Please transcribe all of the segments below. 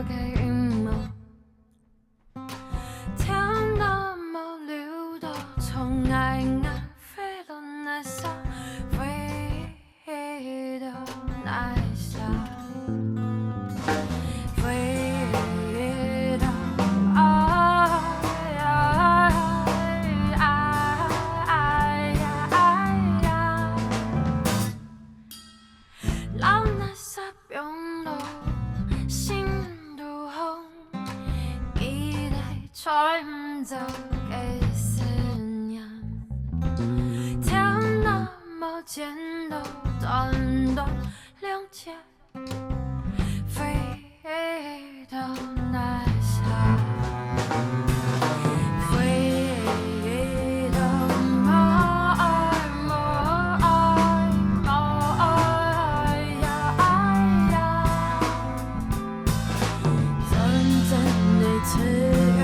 嘅阴谋。天那么流动，从爱爱飞到那沙，飞到那沙，飞到老那沙变路，心都红，一代吹唔走嘅思念。天那么尖的短短两截，飞到那沙，飞到莫爱莫爱莫爱呀，真正的自由。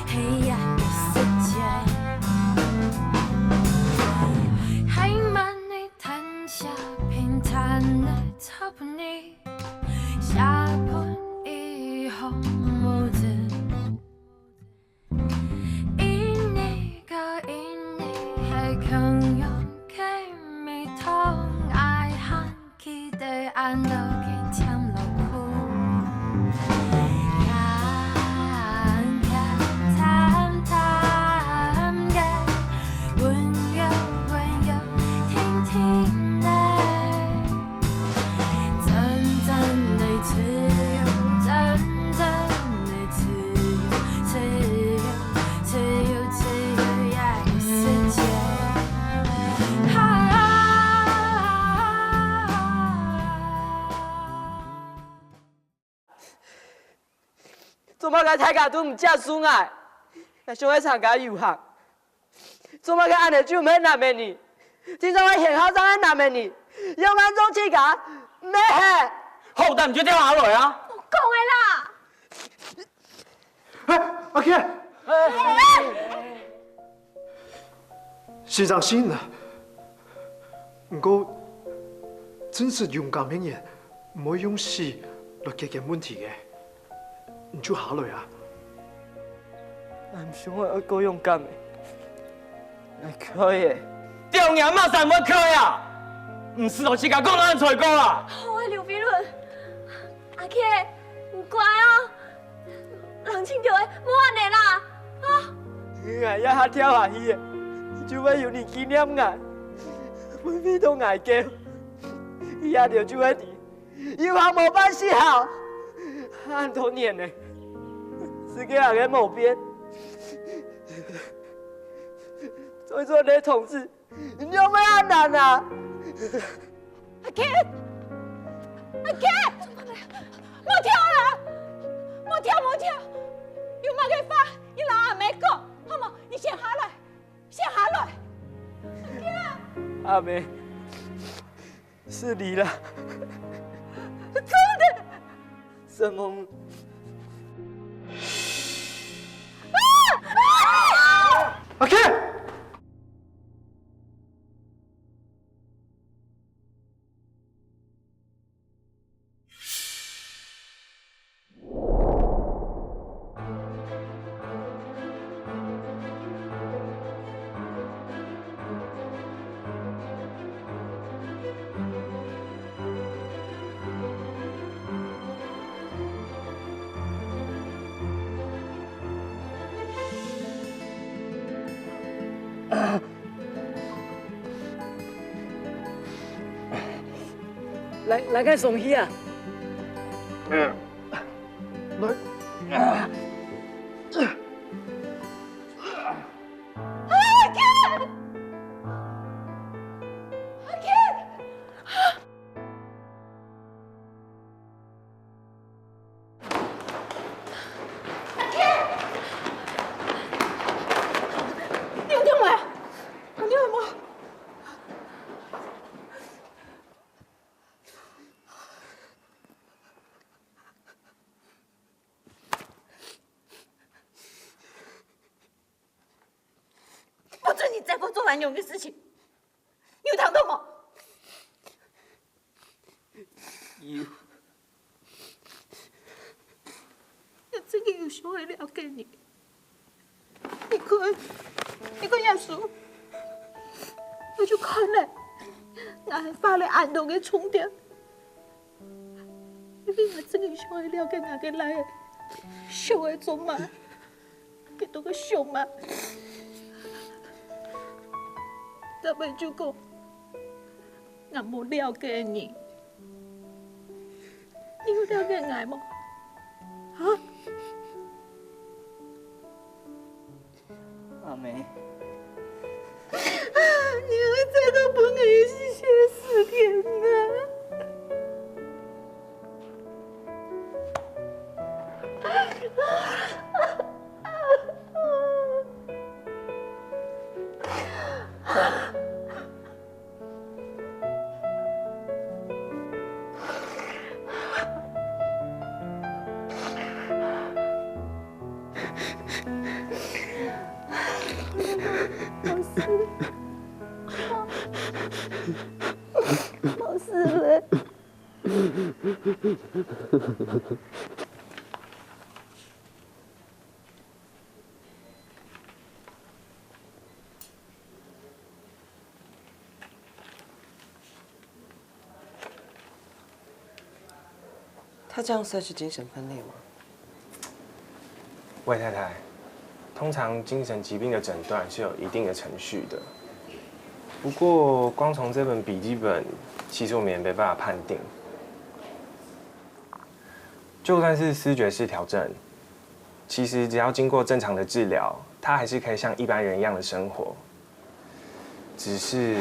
黑暗的世界，黑暗的谈下平坦的草坡泥，下坡以后木子，一年个一年还更有给没痛爱喊起的安乐给抢了哭。做乜个大家都唔接输爱，还想去参加游行？做乜个安尼就免难免你？听说我现校长喺难免你，用安种起家咩？好，但唔准掉下来啊！我讲的啦。哎，阿 K， 先生先啦，不过真是勇敢的人，唔可以用死来解决问题嘅。你就下来啊！俺唔想我够勇敢的，来可以。掉娘马上要开啊！唔是就自家讲咱找过啊！好啊，刘碧伦，阿 K， 唔乖哦，人亲着的，莫安尼啦，啊！俺一下跳下去，就要有你纪念俺，每每都爱叫，伊也着就会伫，有行无办事好，很多年呢，是给人个某边，所以说你同志，你有没有难啊？阿 K， 阿 K， 莫跳啦，莫跳，有乜嘅法，你老阿妹讲，好冇？你先下来，先下来。阿妹，是你了。真的？什么？阿 K， 来个送喜啊！来。不准你再给我做蓝勇的事情，你有听到吗？想要了解你。你看耶稣，我就看嘞，俺发了俺都给冲掉。因为我真係想要了解俺嘅來的，想要做嘛，佢都個想嘛。但係就講，俺冇了解你，你有了解俺嗎？啊？阿梅，你會再都不可以去學4天啊！冇事了。他这样算是精神分裂吗？魏太太，通常精神疾病的诊断是有一定的程序的。不过，光从这本笔记本，其实我们也没办法判定。就算是思觉失调症，其实只要经过正常的治疗，他还是可以像一般人一样的生活。只是，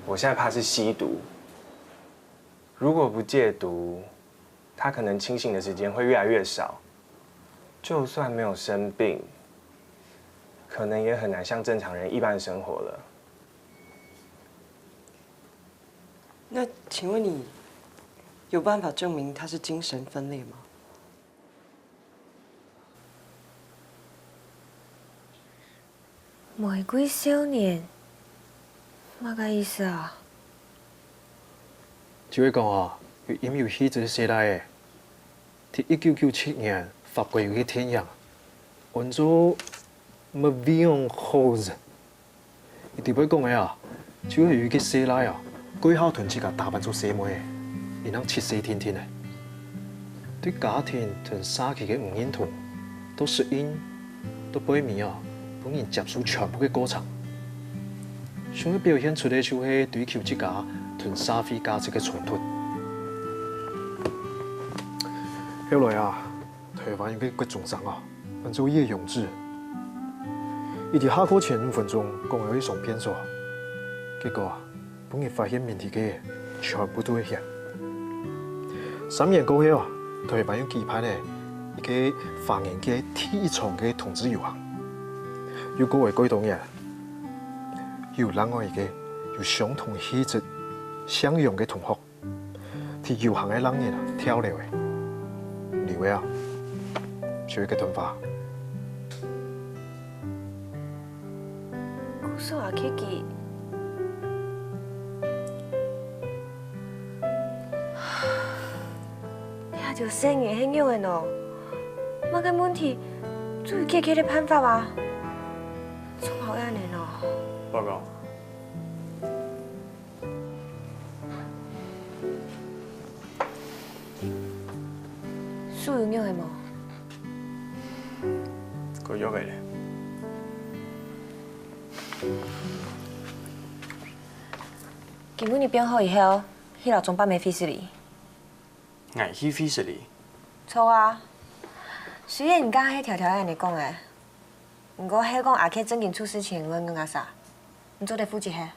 我现在怕是吸毒。如果不戒毒，他可能清醒的时间会越来越少。就算没有生病，可能也很难像正常人一般生活了。那请问你有办法证明他是精神分裂吗？玫瑰少年，乜个意思啊？就係講啊，因為迄個時代嘅，喺1997年法國有個電影，叫做《Moving Rose》。伊哋要講嘅啊，就係有一個時代啊，鬼校團自家打扮做細妹嘅，然後七世天天嘅，對家庭同社區嘅唔認同，都適應，都背面啊，幫人接受全部嘅過程。想要表現出嚟就係追求自家同社會價值嘅衝突。後來啊，台灣有個國中生啊，叫做葉永志，伊哋下課前5分鐘講有一種騙術，結果啊，幫佢發現問題嘅全部都會險。3年過後啊，台灣有舉辦咧一個華人嘅第一場嘅同志遊行，有各位舉動嘅。有另外一個有相同氣質、相容嘅同學，喺遊行嘅人人啊跳樓嘅，另外啊，就一個短髮。古時話起記，你就生嘢輕用嘅喏，乜個問題，注意解決嘅辦法啊，仲好樣嘅喏。報告。書有用嘅冇？佢喐嘅咧。今晡日編好以後，迄老總辦咩費事哩？捱起費事哩。錯啊！雖然唔敢迄條條安尼講誒，不過迄講阿克正經出事前，阮講阿啥？你做得負責迄？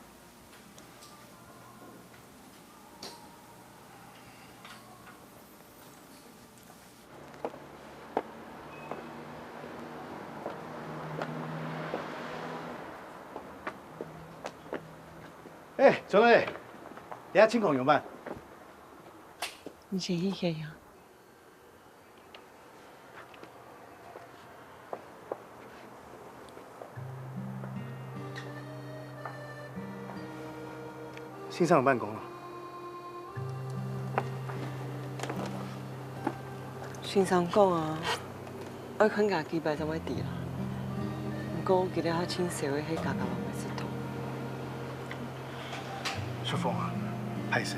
哎，张磊，你下情况用办？你先一下呀。先生有办公了。先生讲啊，我肯家己摆怎么地啦？不过记得较清社会迄家人的石头。淑芳啊，歹势，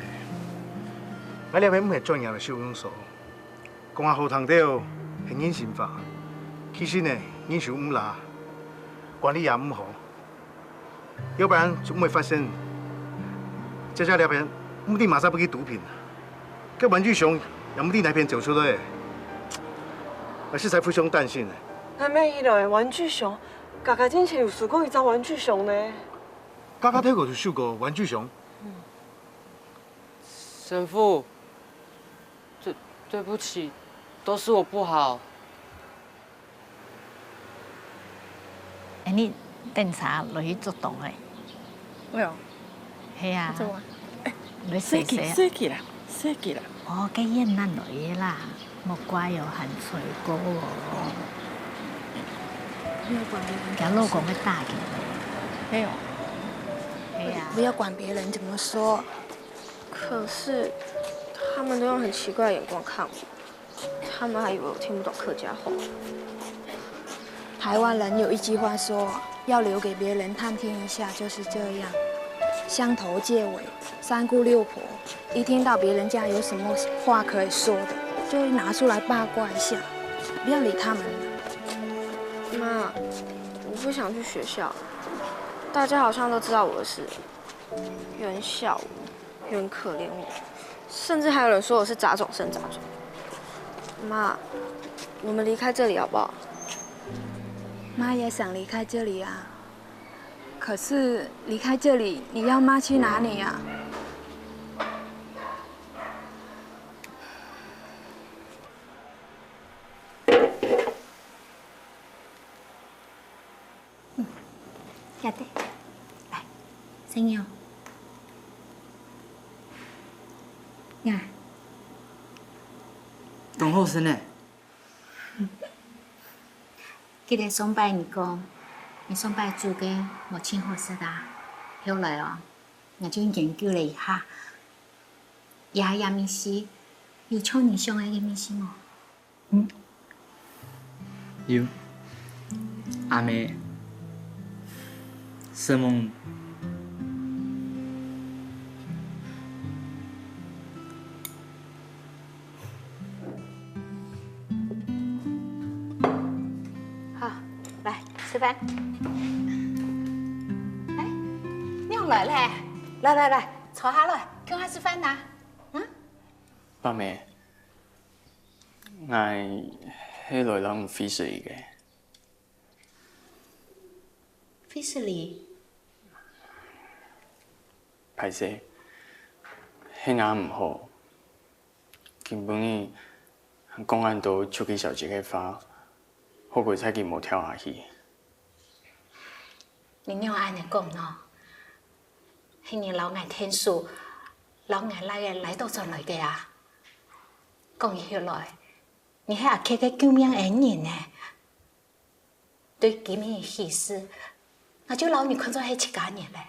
我了边唔系专业的收容所，讲啊好通到很人性化，其实呢，人手唔拉，管理也唔好，要不然就唔会发生。这下了边目的马上不去毒品，个玩具熊也目的那边走出来，我是才非常担心呢。还没伊落玩具熊，家家之前有试过一只玩具熊呢。家家睇过就收过玩具熊。神父，对不起，都是我不好。哎，你等下落去做动诶？喂哦，系啊。做啊？你洗洗。洗啦，洗啦。哦，嘅嘢难落去啦，莫怪有含水果哦。有老公会打给你。没有。系啊。不要管别人怎么说。可是，他们都用很奇怪的眼光看我，他们还以为我听不懂客家话。台湾人有一句话说，要留给别人探听一下，就是这样，相头借尾，三姑六婆，一听到别人家有什么话可以说的，就会拿出来八卦一下，不要理他们。妈，我不想去学校，大家好像都知道我的事，有人笑我。有人可怜我，甚至还有人说我是杂种生杂种。妈，我们离开这里好不好？妈也想离开这里啊，可是离开这里，你要妈去哪里呀？下得，来，生药。呀，董后生呢？记得送拜你讲，你送拜做嘅冇清好食啊。後來哦，我就研究了一下，也面試，有超你想嘅面試冇？有。阿妹，什麼？吃饭。哎，娘來嘞！來，坐下來，叫我吃飯呐。爸妹，我迄來人唔費事嘅。費事你？歹勢，迄人唔好，根本伊公安都出去小姐嘅花，好過彩佢冇跳下去。你娘安尼講喏，迄年老眼天數，老眼來到這來嘅啊，講起來，你係阿客嘅救命恩人呢。對今日喜事，我就老你看作係一家人咧。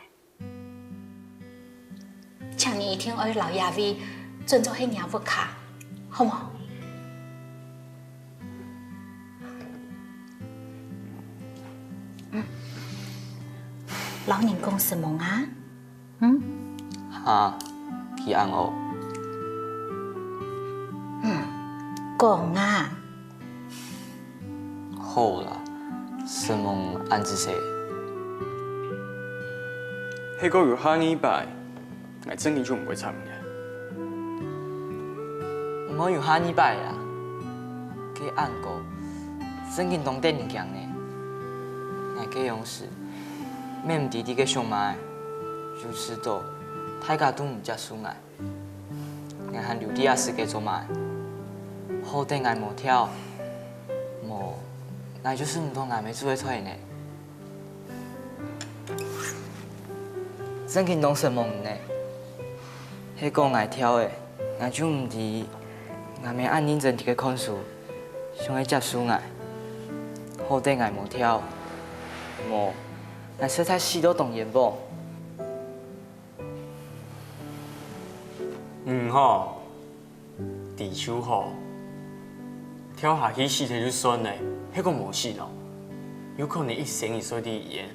請你一定愛老爺位尊重迄娘不卡，好冇？老人講什麼啊？哈，佢安我。講啊。好啦，什麼安子些？迄個有下禮拜，我真嘅就唔會參嘅。唔好有下禮拜啦，佢按過，真嘅當得唔強呢，我嘅勇士。免唔弟弟嘅上賣，就知道大家都唔接受我。我喊劉弟亞斯嘅做賣，好等我冇跳，冇，我就是唔同我沒做嘅出呢。真見懂什麼呢？迄個我跳嘅，我就唔知我咪按認真啲嘅看書，想去接受我。好等我冇跳，冇。我實在死都動言噃。好，地球好，跳下去死體就算嘞。迄个无事咯，有可能一生一世的语言，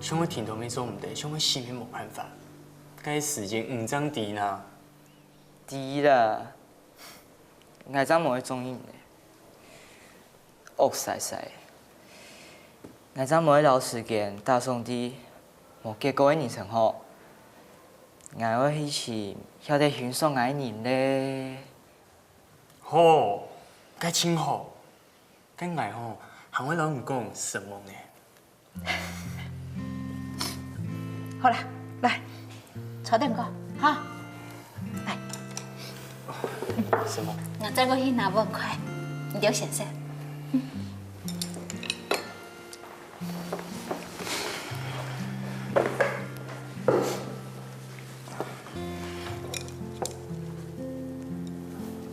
像我听到没做唔对，像我心里无办法，该时间唔长滴呢。滴啦，我怎无会中意呢？恶晒晒，我怎无会留时间搭上啲无结果的人生活？我要一起晓得欣赏爱人咧。好，该真好，该爱吼，还会老人讲什么呢？好啦，来，坐定个，哈，来。什么？我再过去拿碗筷，你就先生。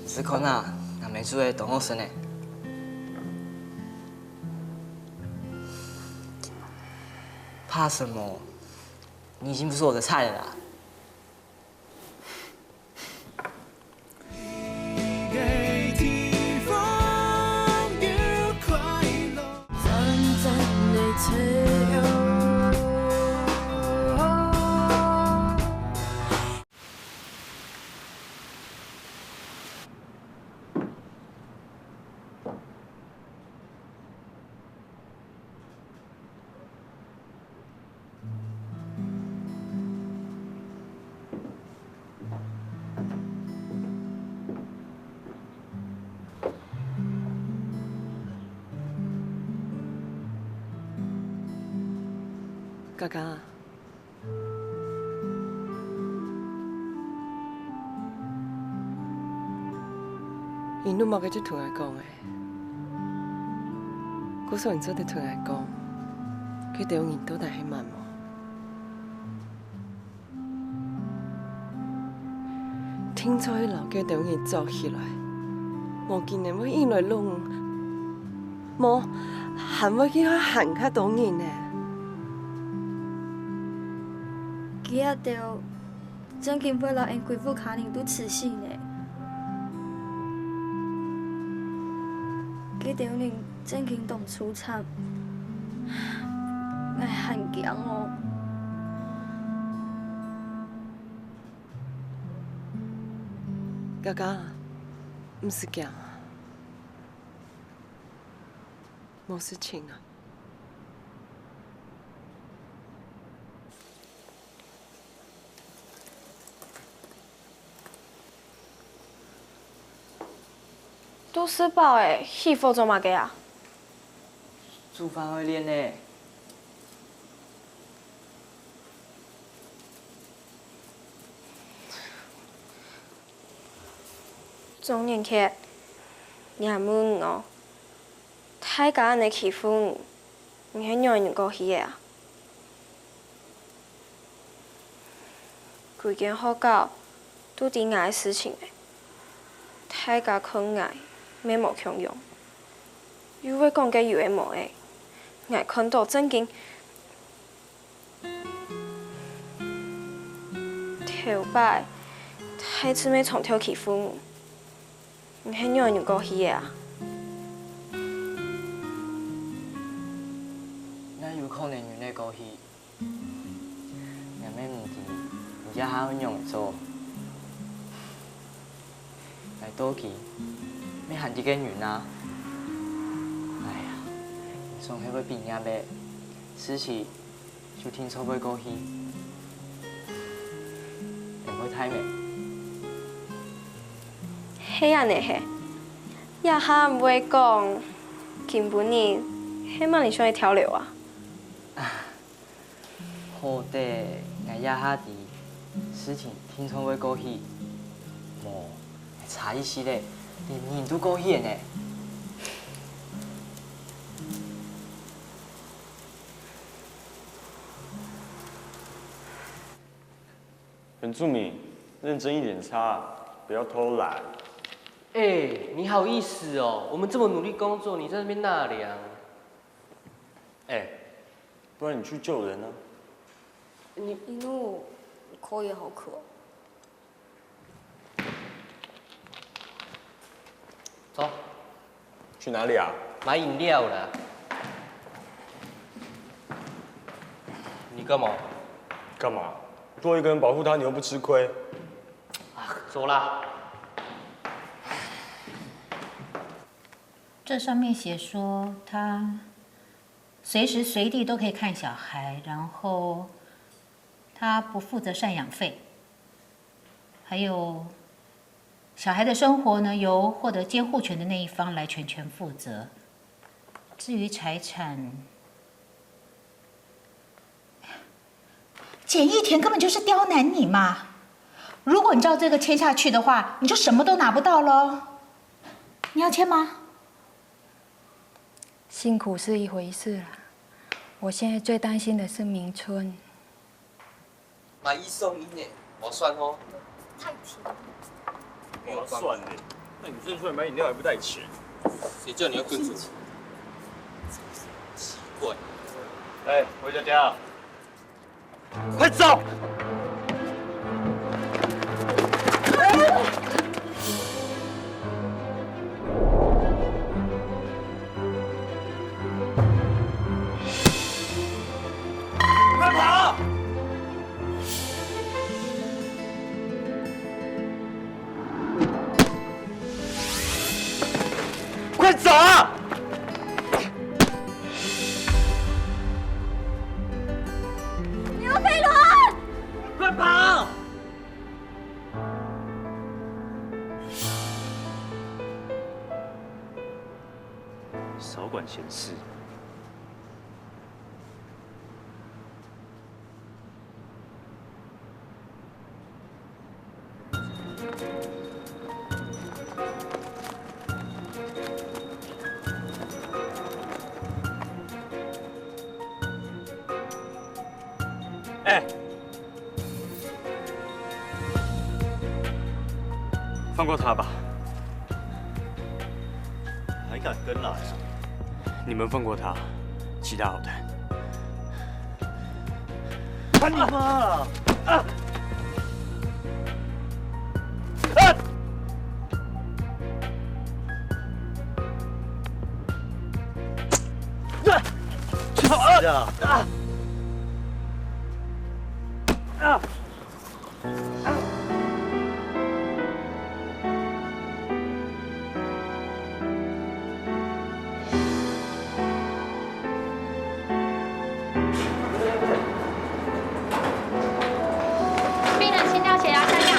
只可能俺没做的懂我生的。怕什么？你已经不是我的菜了啦。哥哥，你都冇嘅只同我讲嘅，嗰時候你真係同我講，佢哋人都大起慢喎。聽咗一樓嘅兩人走起來，我見你會因來弄，冇係咪叫佢行開到人呢？記得到，真見不老因貴婦卡寧都辭死呢。記得你真見動出慘，我很驚哦。哥哥，唔是驚啊，冇事情啊。都吃饱诶，媳妇做嘛嘅啊？煮饭会练呢。中年客，你还问我，太家安尼欺负我，你係讓人過去嘅啊？規件好搞，都啲愛事情誒，太家看愛。咩無強用，有會講嘅有會無誒，我看到正經頭擺，太子妹從頭欺負我，唔係讓人過去嘅啊！那有可能有那過去，人咩唔知，而家還要用做，來多記。咩行啲嘅遠啊！哎呀，仲係會變嘢咩？事情就聽錯會過去，唔會太咩？係啊，你係，一下唔會講，根本你希望你想去跳樓啊？好的，我一下啲事情聽錯會過去，冇差一些咧。連年都過去呢。原住民，认真一点擦，不要偷懒。哎，你好意思哦？我们这么努力工作，你在那边纳凉。哎，不然你去救人呢？一路口也好渴。走。去哪里啊？买饮料啦。你干嘛？干嘛？多一个人保护他，你又不吃亏。走啦。这上面写说他随时随地都可以看小孩，然后他不负责赡养费，还有小孩的生活呢由获得监护权的那一方来全权负责。至于财产，简义田根本就是刁难你嘛！如果你照这个签下去的话，你就什么都拿不到喽。你要签吗？辛苦是一回事啦，我现在最担心的是明春。买一送一呢，划算哦。太甜。划算呢？那女生出来买饮料还不带钱？谁叫你要跟着？奇怪。哎，回家家。快走！快跑！快走啊！刘飞轮，快跑！少管闲事。哎，放过他吧。还敢跟来啊？你们放过他，其他好谈。看你妈啊！啊！去死的！病人心跳血压下降。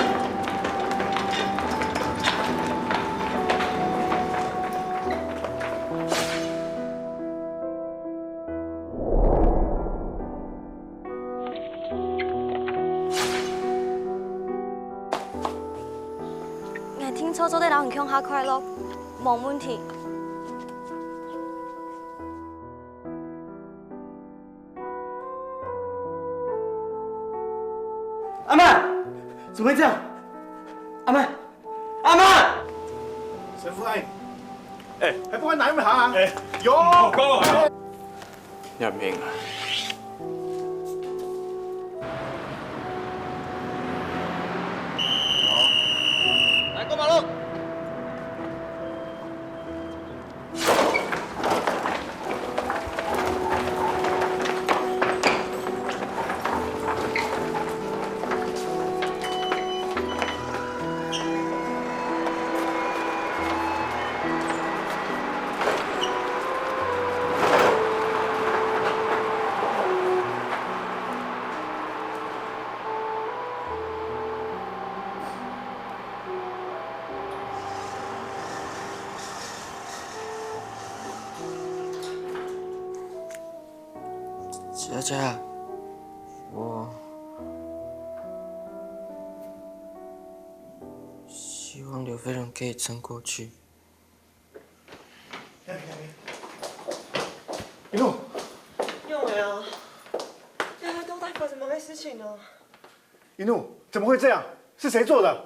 我聽錯咗，你老人強下快樂，冇問題。阿曼，怎么会这样？阿曼，阿曼！神父哎，哎，还不快拿一杯行啊？哎，有。入面啊！来过马路。佳佳，我希望刘飞龙可以撑过去。一路，用了呀，现在都在发生什么事情呢？一怒，怎么会这样？是谁做的？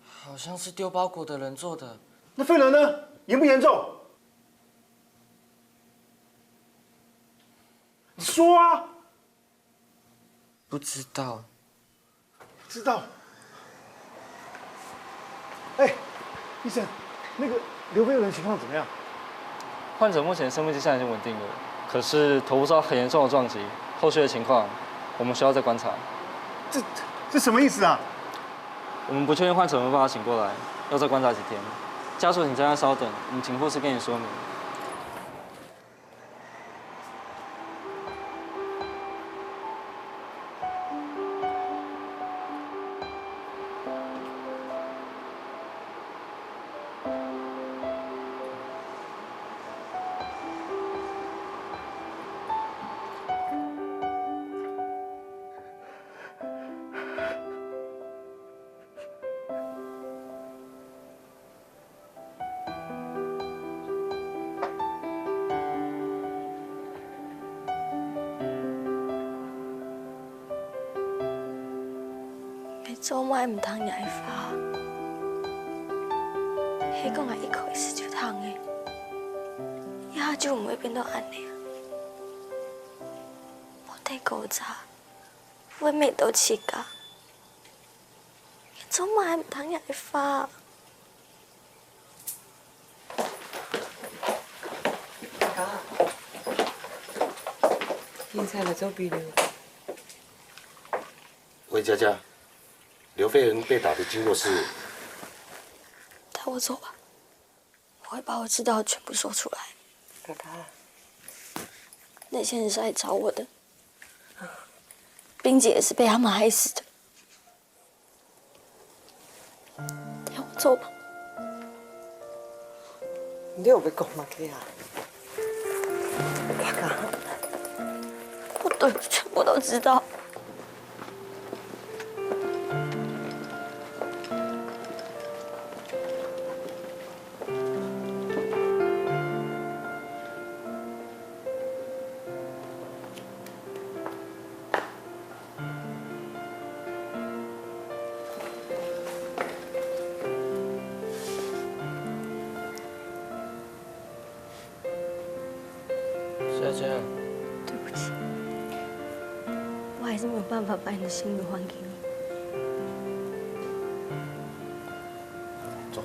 好像是丢包裹的人做的。那飞轮呢？严不严重？你说啊！不知道。知道。哎，医生，那个刘飞人情况怎么样？患者目前生命迹象已经稳定了，可是头部遭很严重的撞击，后续的情况我们需要再观察。这什么意思啊？我们不确定患者有没有办法醒过来，要再观察几天。家属请在家稍等，我们请护士跟你说明。做卖唔通野花，迄讲系一开始就通的，以后就唔会变到安尼。我得古早，我咩都试过，做卖唔通野花。现在来做笔录。魏佳佳。刘飞人被打的经过是？带我走吧，我会把我知道的全部说出来。哥哥，那些人是来找我的，冰姐也是被他们害死的。让我走吧。你有要讲吗，哥啊？哥哥，我对全部都知道。佳佳，对不起，我还是没有办法把你的心都还给你。走。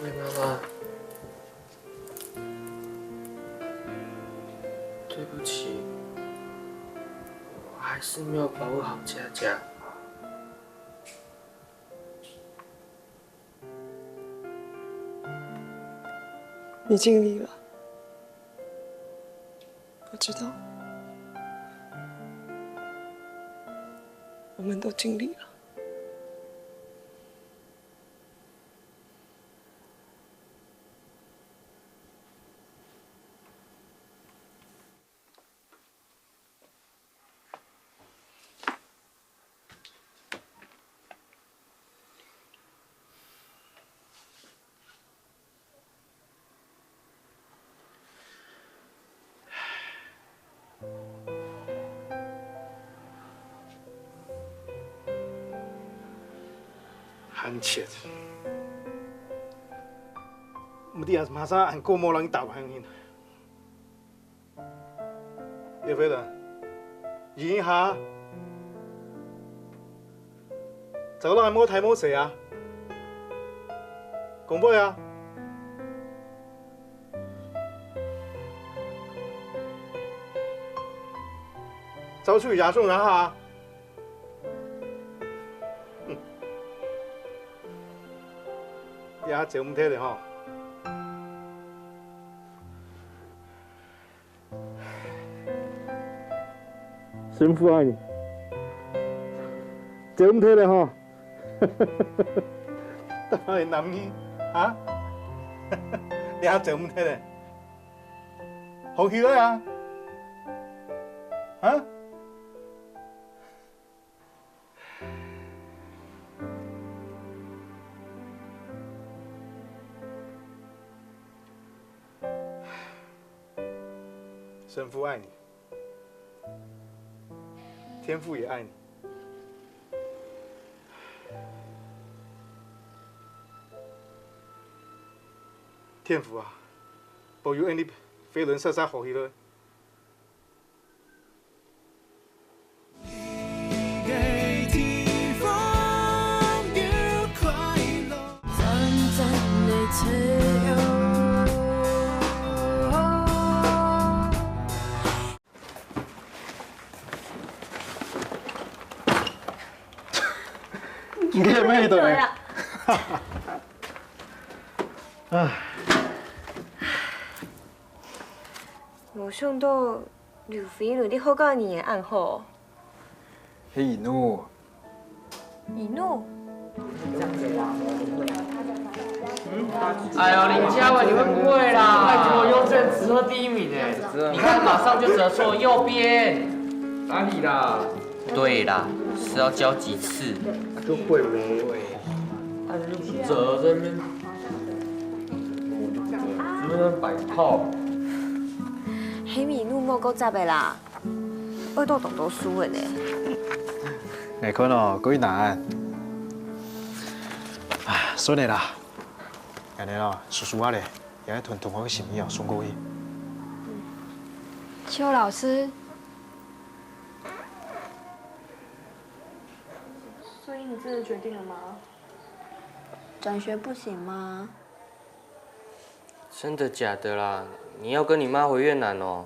魏妈妈，对不起，我还是没有保护好佳佳。你尽力了，我知道，我们都尽力了。韩切，目的也是马上按郭某让你打完你。刘飞人，演一下，走廊冇睇冇死啊？公布呀！走出去押送人哈。也做唔睇的吼。神父爱你，做唔睇的吼。当然男人啊，你也做唔睇的，好起来啊！啊？神父爱你，天父也爱你。天父啊，保佑你飞轮晒晒好起来。你看有没有的？唉，没想到刘飞轮你好到你的暗号。嘿，伊努。伊努。哎呦，林嘉伟，你会不会啦？拜托，优正只喝第1名哎！你看马上就折错，右边。哪里啦？对啦，是要教几次？就会没会。折这边，这边摆套。迄米努莫够杂的啦，爱到读书的呢。内坤哦，过于难。唉，算了啦。安尼咯，叔叔啊咧，也爱吞同学的心意哦，送过去。邱老师，所以你真的决定了吗？转学不行吗？真的假的啦？你要跟你妈回越南哦？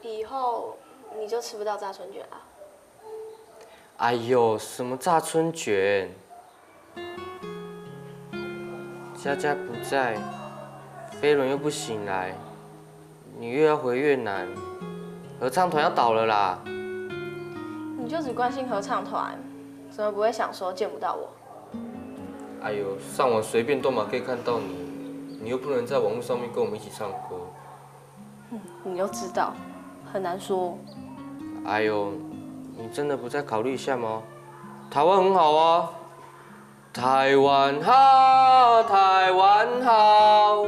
以后你就吃不到炸春卷啦。哎呦，什么炸春卷？佳佳不在，飞轮又不醒来，你又要回越南，合唱团要倒了啦。你就只关心合唱团，怎么不会想说见不到我？哎呦，上网随便都嘛可以看到你，你又不能在网络上面跟我们一起唱歌。你又知道，很难说。哎呦，你真的不再考虑一下吗？台湾很好啊，台湾好，台湾好。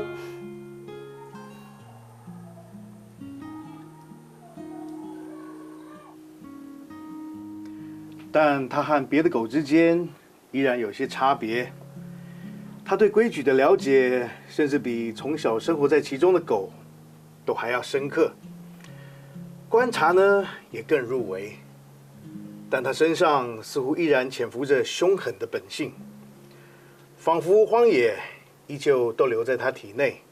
但它和别的狗之间依然有些差别。它对规矩的了解，甚至比从小生活在其中的狗都还要深刻。观察呢，也更入微。但它身上似乎依然潜伏着凶狠的本性，仿佛荒野依旧都留在它体内，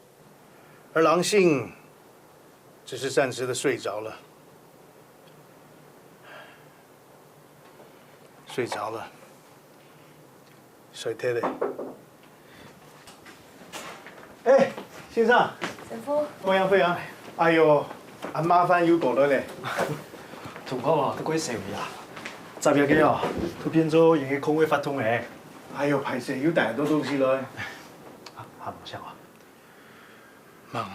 而狼性只是暂时的睡着了。睡着了，睡贴的。哎，先生。神父。欧阳飞扬，哎呦，很麻烦又过来嘞。同學啊，都鬼社會啊！10日幾啊，都變咗營嘅空位發通嘅。哎呦，排泄又帶很多東西來。還唔想啊？忙。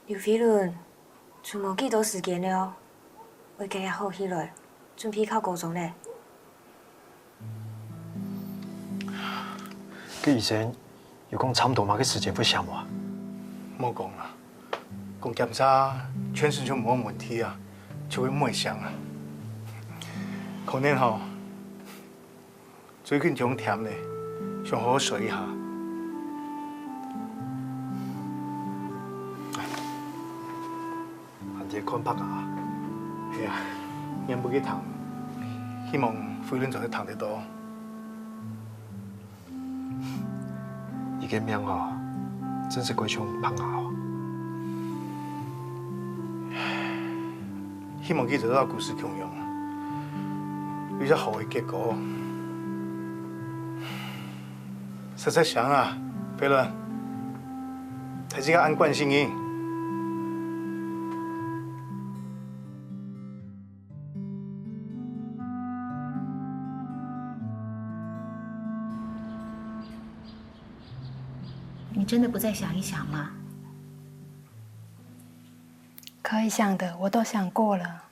劉飛輪，仲冇幾多時間了，會更加好起來，準備考高中咧。佢以前有講差唔多嘛嘅時間會想我。莫講啦，講檢查全身就冇問題啊，就會唔會想啊。可能吼，最近種甜咧，想好好睡一下。啲看北啊，係啊，忍不幾糖，希望飛輪仲要糖得多。伊個命哦，真是鬼像棒啊！希望佢做到故事強用，有隻好嘅結果。實在想啊，飛輪，睇自己按慣性嘅。你真的不再想一想吗？可以想的我都想过了。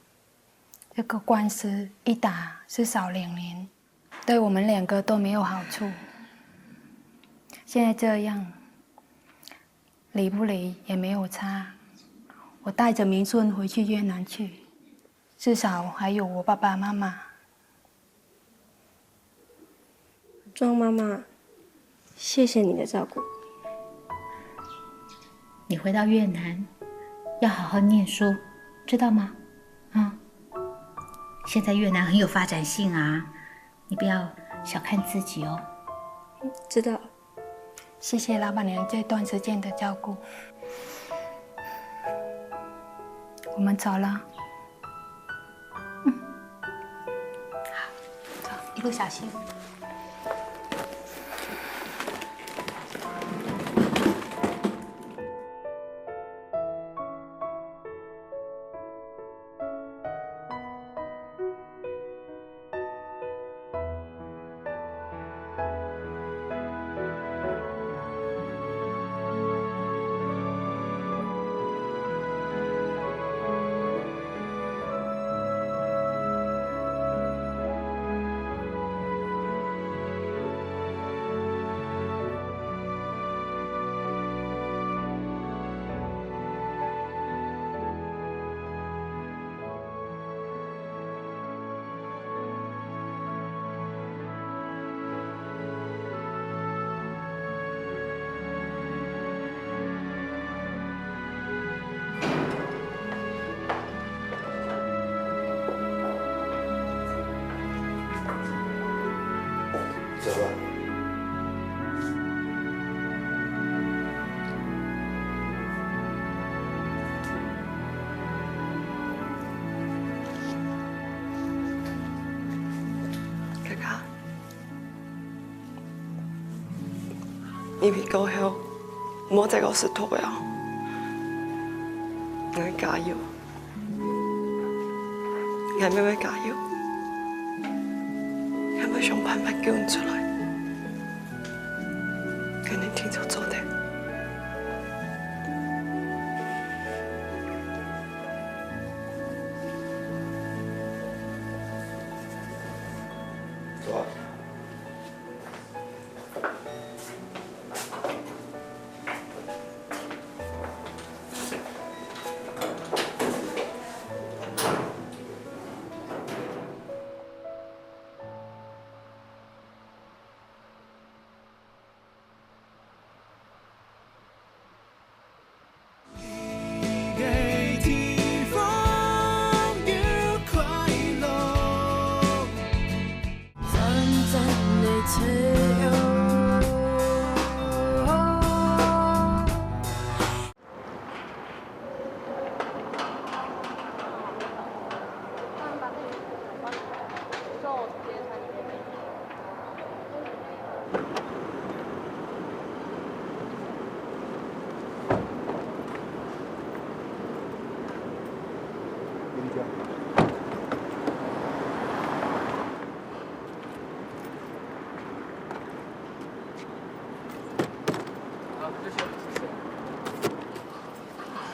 这个官司一打是少2年，对我们2个都没有好处。现在这样，离不离也没有差。我带着明顺回去越南去，至少还有我爸爸妈妈。庄妈妈，谢谢你的照顾。你回到越南，要好好念书，知道吗？啊，现在越南很有发展性啊，你不要小看自己哦。知道。谢谢老板娘这段时间的照顾。我们走了。好，走，一路小心。走吧。哥哥，你别高興，唔好再搞失托呀！你加油，你妹妹加油，你會想辦法叫你出來，跟你聽就做的。走吧。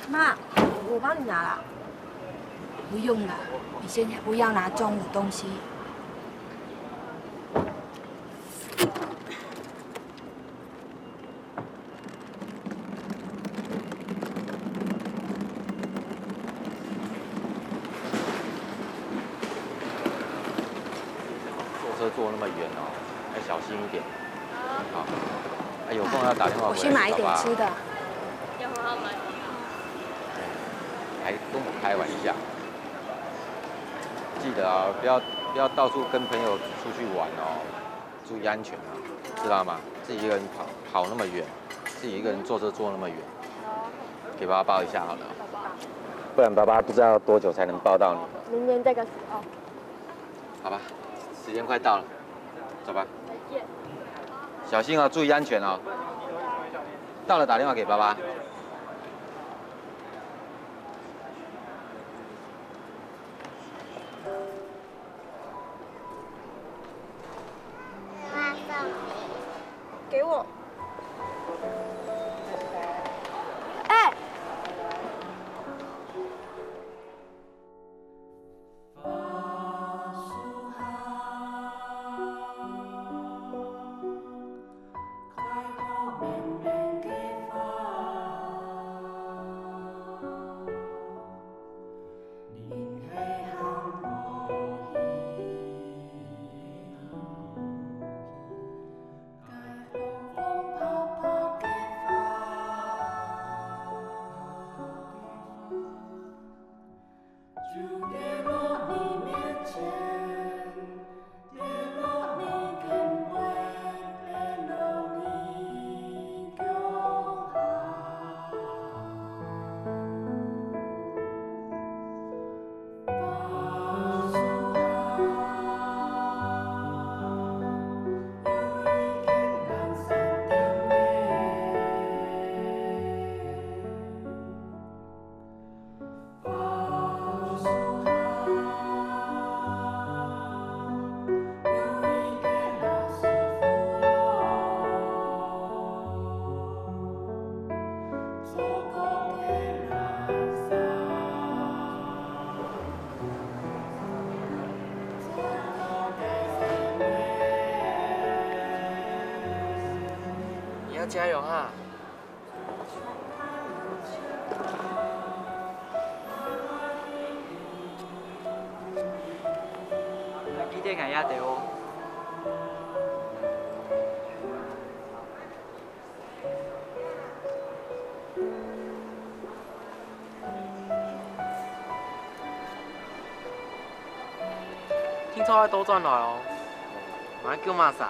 妈，我帮你拿了。不用了，你现在不要拿中午东西。坐车坐那么远哦，要小心一点。好，有空要打电话回来。我去买一点吃的。要好好买。还跟我开玩笑，记得啊，不要到处跟朋友出去玩哦，注意安全啊，知道吗？自己一个人跑那么远，自己一个人坐车坐那么远，给爸爸抱一下好了，不然爸爸不知道多久才能抱到你。明年这个时候。好吧，时间快到了，走吧。再见。小心啊，注意安全哦。到了打电话给爸爸。给我。哎。要加油哈！记得挨压的哦。听说要多转来哦，马上叫马啥？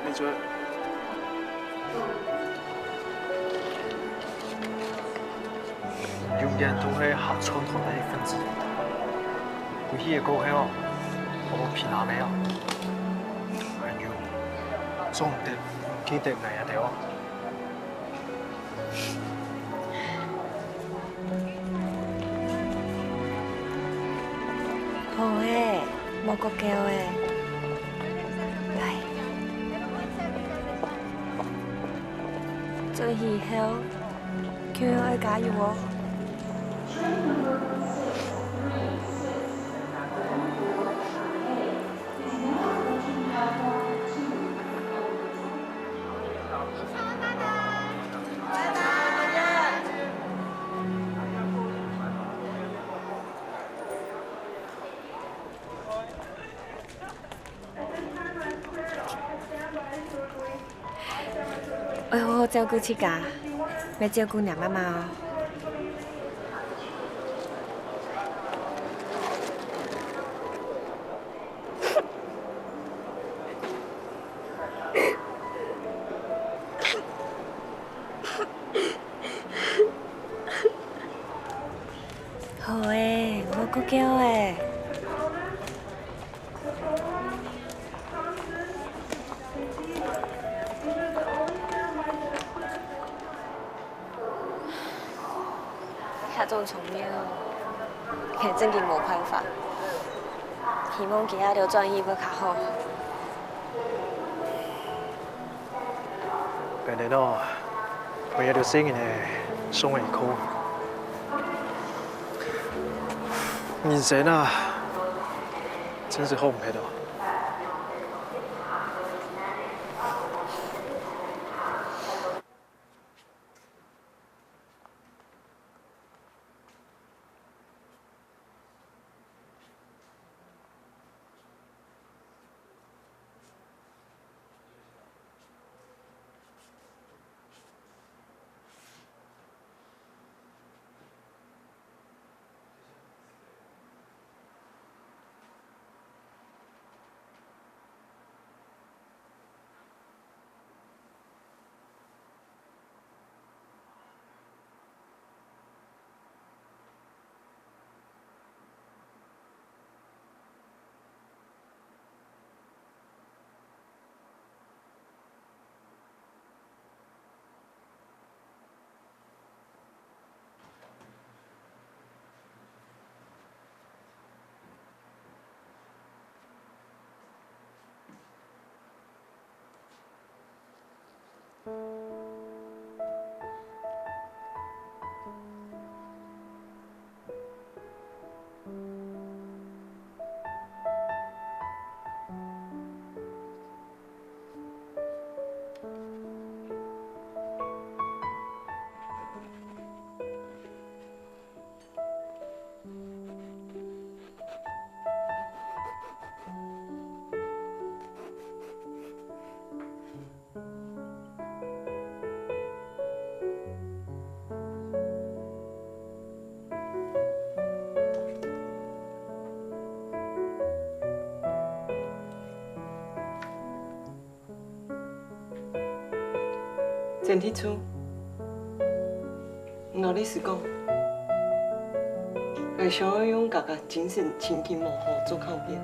你做永遠都係合唱團嘅一份子。佢呢個歌係我偏下你啊，係要裝得記得嚟啊！哋哦。好誒，冇個叫誒，嚟，最以後叫我加油哦。我好好照顧自家，要照顧娘媽媽哦。好誒，冇個叫誒。遐種重要，其實真係冇辦法。希望其他條轉移要較好。本來喏，我有條聲嘅送嚟考。人生啊，真是好唔起到。前天初，我的是讲，会想要用家家精神亲近幕后做靠边。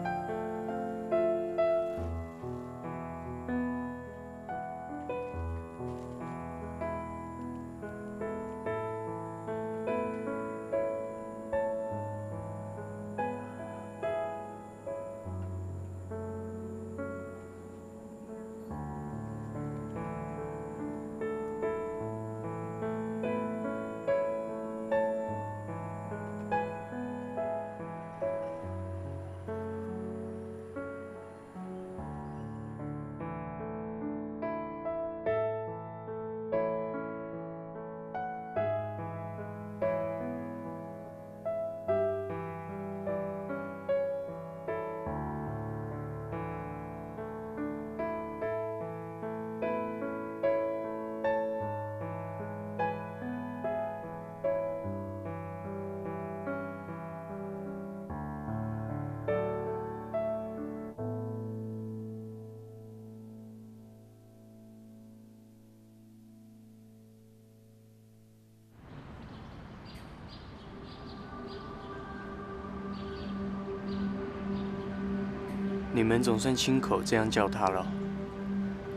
你们总算亲口这样叫他了。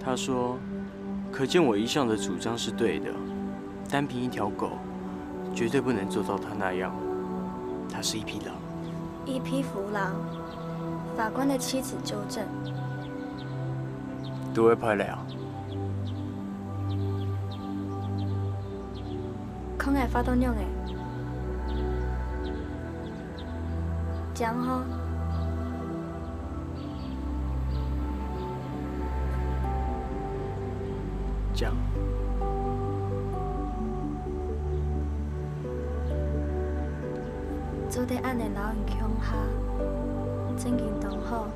他说，可见我一向的主张是对的，单凭一条狗，绝对不能做到他那样。他是一匹狼。一匹弗狼。法官的妻子纠正。都会派来啊。可能会发到尿的。讲吼。讲。做在案的老人乡下，正经同好。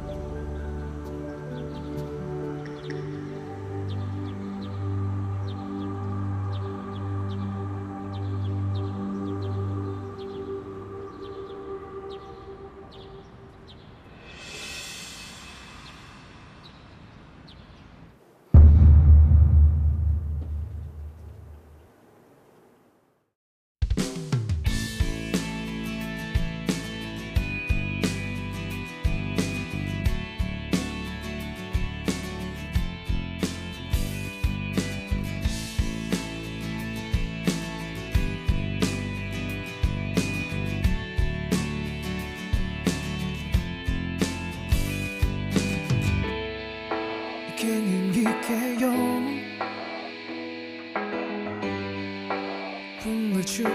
去暗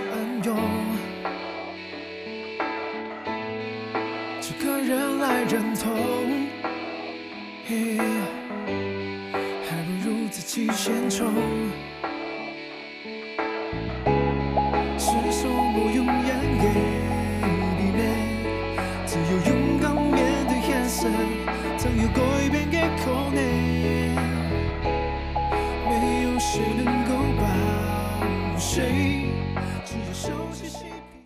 涌，这个人来人头，还不如自己先冲。是什么永远给你呢？只有勇敢面对眼神，才有改变的可能。没有谁能够保护谁。只有熟悉。